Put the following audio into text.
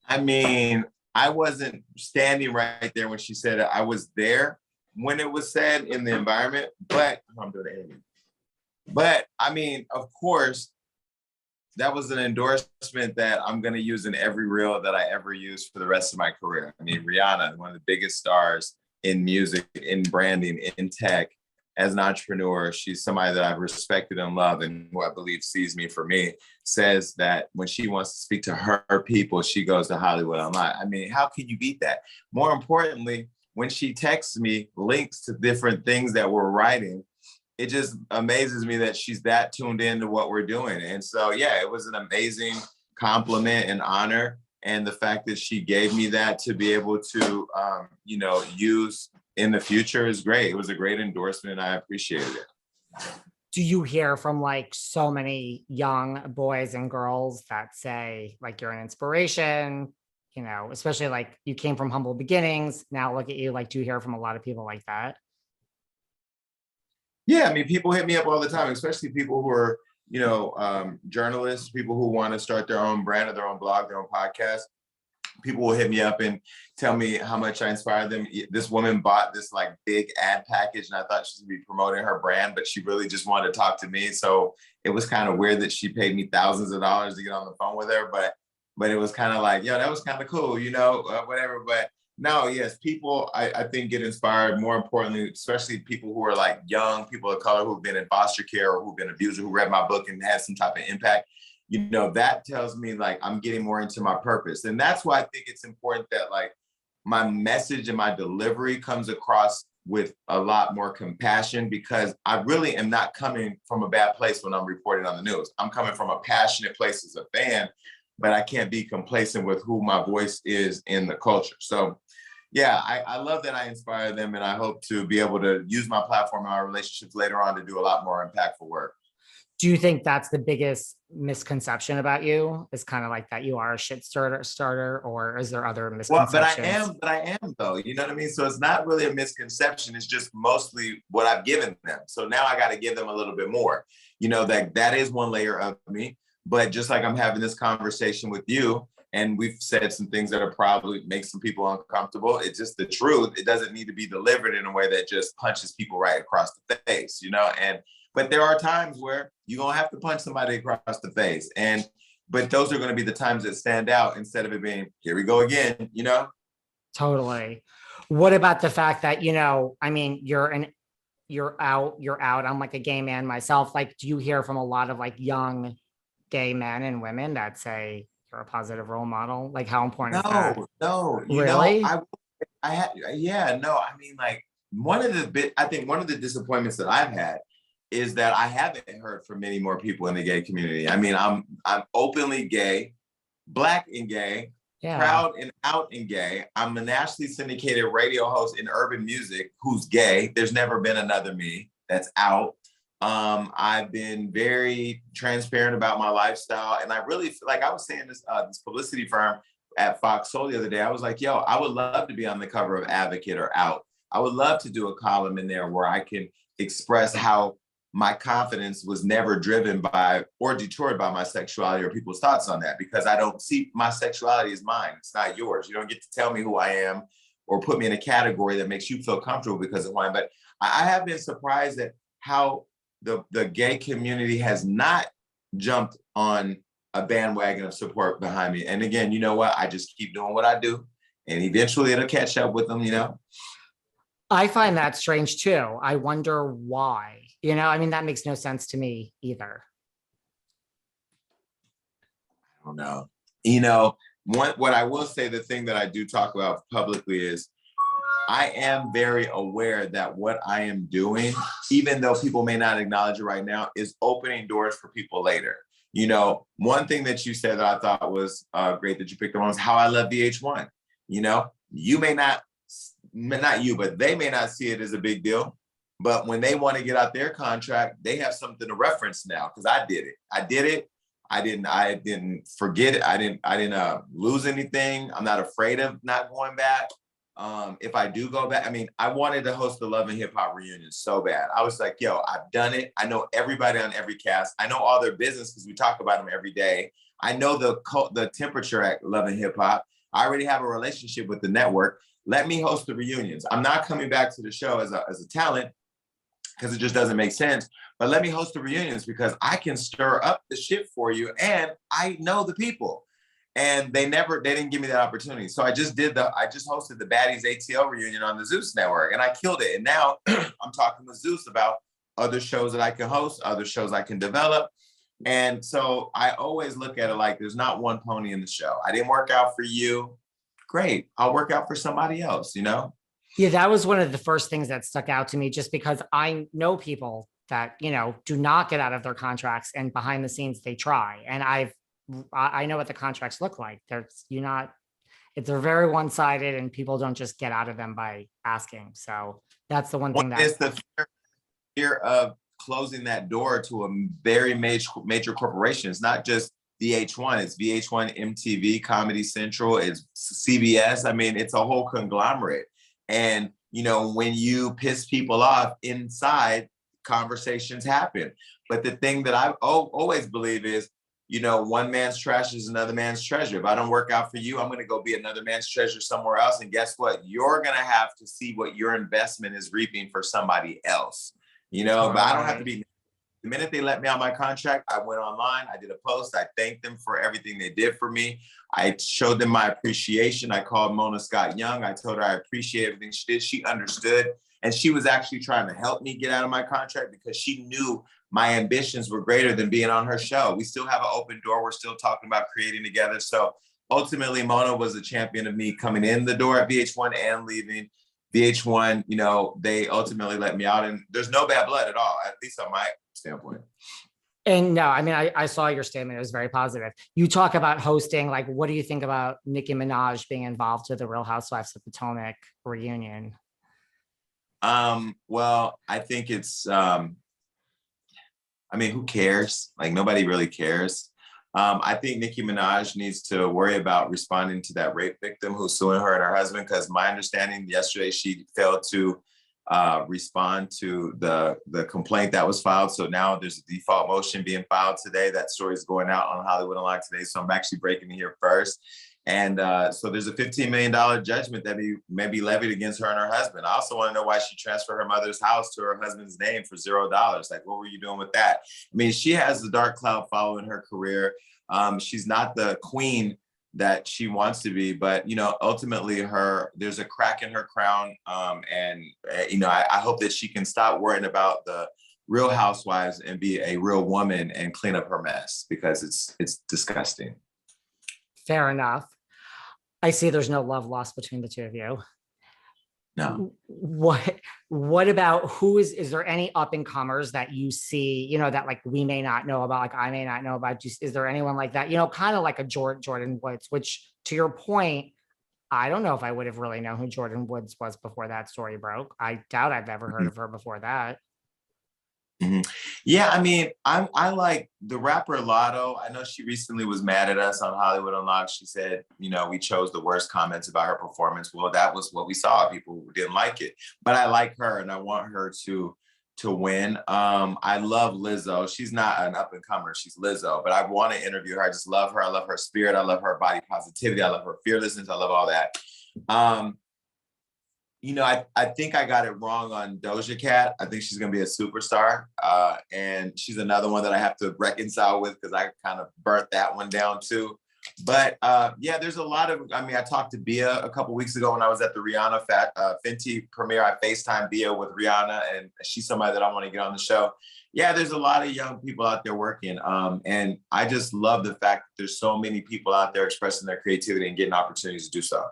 I mean, I wasn't standing right there when she said it. I was there when it was said in the environment, but I'm doing it. But I mean, of course, that was an endorsement that I'm going to use in every reel that I ever use for the rest of my career. I mean, Rihanna, one of the biggest stars in music, in branding, in tech, as an entrepreneur, she's somebody that I've respected and loved and who I believe sees me for me, says that when she wants to speak to her people, she goes to Hollywood Unlocked. I mean, how can you beat that? More importantly, when she texts me links to different things that we're writing, it just amazes me that she's that tuned into what we're doing. And so, yeah, it was an amazing compliment and honor. And the fact that she gave me that to be able to, use in the future is great. It was a great endorsement and I appreciated it. Do you hear from like so many young boys and girls that say like you're an inspiration, especially like you came from humble beginnings. Now look at you. Like, do you hear from a lot of people like that? Yeah, I mean, people hit me up all the time, especially people who are, journalists, people who want to start their own brand or their own blog, their own podcast. People will hit me up and tell me how much I inspired them. This woman bought this like big ad package and I thought she would be promoting her brand, but she really just wanted to talk to me. So it was kind of weird that she paid me thousands of dollars to get on the phone with her, but it was kind of like, that was kind of cool, whatever. But no, yes, people, I think get inspired. More importantly, especially people who are like young, people of color who've been in foster care or who've been abused, who read my book and had some type of impact. That tells me like I'm getting more into my purpose. And that's why I think it's important that like my message and my delivery comes across with a lot more compassion, because I really am not coming from a bad place when I'm reporting on the news. I'm coming from a passionate place as a fan, but I can't be complacent with who my voice is in the culture. So yeah, I love that I inspire them, and I hope to be able to use my platform and our relationships later on to do a lot more impactful work. Do you think that's the biggest misconception about you, is kind of like that you are a shit starter, or is there other misconceptions? Well, but I am though, you know what I mean? So it's not really a misconception. It's just mostly what I've given them. So now I got to give them a little bit more, that is one layer of me. But just like I'm having this conversation with you, and we've said some things that are probably make some people uncomfortable. It's just the truth. It doesn't need to be delivered in a way that just punches people right across the face, but there are times where you're going to have to punch somebody across the face. But those are going to be the times that stand out instead of it being, here we go again, Totally. What about the fact that, I mean, you're out. I'm like a gay man myself. Like, do you hear from a lot of like young gay men and women that say you're a positive role model? Like, how important is that? No, really? I mean, like I think one of the disappointments that I've had is that I haven't heard from many more people in the gay community. I mean, I'm openly gay, Black and gay, proud and out and gay. I'm a nationally syndicated radio host in urban music who's gay. There's never been another me that's out. I've been very transparent about my lifestyle. And I really feel like I was saying this publicity firm at Fox Soul the other day. I was like, I would love to be on the cover of Advocate or Out. I would love to do a column in there where I can express how my confidence was never driven by or detoured by my sexuality or people's thoughts on that, because I don't see my sexuality as mine. It's not yours. You don't get to tell me who I am or put me in a category that makes you feel comfortable because of who I am. But I have been surprised at how the gay community has not jumped on a bandwagon of support behind me. And again, you know what? I just keep doing what I do, and eventually it'll catch up with them, I find that strange too. I wonder why. I mean, that makes no sense to me either. I don't know. What I will say, the thing that I do talk about publicly is I am very aware that what I am doing, even though people may not acknowledge it right now, is opening doors for people later. One thing that you said that I thought was great that you picked up on was how I love VH1. You may not you, but they may not see it as a big deal. But when they want to get out their contract, they have something to reference now, because I did it. I didn't forget it. I didn't lose anything. I'm not afraid of not going back. If I do go back, I mean, I wanted to host the Love and Hip Hop reunion so bad. I was like, I've done it. I know everybody on every cast. I know all their business because we talk about them every day. I know the temperature at Love and Hip Hop. I already have a relationship with the network. Let me host the reunions. I'm not coming back to the show as a talent because it just doesn't make sense. But let me host the reunions because I can stir up the shit for you and I know the people. And they didn't give me that opportunity. So I just hosted the Baddies ATL reunion on the Zeus network and I killed it. And now I'm talking with Zeus about other shows that I can host, other shows I can develop. And so I always look at it like there's not one pony in the show. I didn't work out for you. Great. I'll work out for somebody else, you know? Yeah, that was one of the first things that stuck out to me, just because I know people that, you know, do not get out of their contracts and behind the scenes they try. And I know what the contracts look like. They're very one-sided and people don't just get out of them by asking. So that's the one thing that is the fear of closing that door to a very major corporation. It's not just VH1, it's VH1, MTV, Comedy Central, it's CBS. I mean, it's a whole conglomerate. And, you know, when you piss people off inside, conversations happen. But the thing that I always believe is, you know, one man's trash is another man's treasure. If I don't work out for you, I'm going to go be another man's treasure somewhere else. And guess what? You're going to have to see what your investment is reaping for somebody else, you know, but I don't have to be. The minute they let me on my contract, I went online, I did a post, I thanked them for everything they did for me. I showed them my appreciation. I called Mona Scott Young. I told her I appreciate everything she did. She understood. And she was actually trying to help me get out of my contract because she knew my ambitions were greater than being on her show. We still have an open door. We're still talking about creating together. So ultimately, Mona was a champion of me coming in the door at VH1 and leaving. VH1, you know, they ultimately let me out and there's no bad blood at all, at least on my standpoint. And no, I mean, I saw your statement. It was very positive. You talk about hosting, like, what do you think about Nicki Minaj being involved with the Real Housewives of Potomac reunion? Well, I think it's, I mean, who cares? Like, nobody really cares. I think Nicki Minaj needs to worry about responding to that rape victim who's suing her and her husband, because my understanding yesterday, she failed to respond to the complaint that was filed. So now there's a default motion being filed today. That story is going out on Hollywood Unlocked today. So I'm actually breaking it here first. And so there's a $15 million judgment that may be levied against her and her husband. I also want to know why she transferred her mother's house to her husband's name for $0. Like, what were you doing with that? I mean, she has the dark cloud following her career. She's not the queen that she wants to be, but, you know, ultimately there's a crack in her crown. You know, I hope that she can stop worrying about the Real Housewives and be a real woman and clean up her mess, because it's disgusting. Fair enough. I see there's no love lost between the two of you. No. What about is there any up and comers that you see, you know, that like we may not know about, like I may not know about? Just, is there anyone like that, you know, kind of like a Jordyn Woods, which, to your point, I don't know if I would have really known who Jordyn Woods was before that story broke. I doubt I've ever heard of her before that. Mm-hmm. Yeah, I mean, I like the rapper Lotto. I know she recently was mad at us on Hollywood Unlocked. She said, you know, we chose the worst comments about her performance. Well, that was what we saw. People didn't like it, but I like her and I want her to win. I love Lizzo. She's not an up and comer. She's Lizzo, but I want to interview her. I just love her. I love her spirit. I love her body positivity. I love her fearlessness. I love all that. You know, I think I got it wrong on Doja Cat. I think she's going to be a superstar. And she's another one that I have to reconcile with because I kind of burnt that one down too. But yeah, there's a lot of, I mean, I talked to Bia a couple weeks ago when I was at the Rihanna Fenty premiere. I FaceTime Bia with Rihanna and she's somebody that I want to get on the show. Yeah, there's a lot of young people out there working. And I just love the fact that there's so many people out there expressing their creativity and getting opportunities to do so.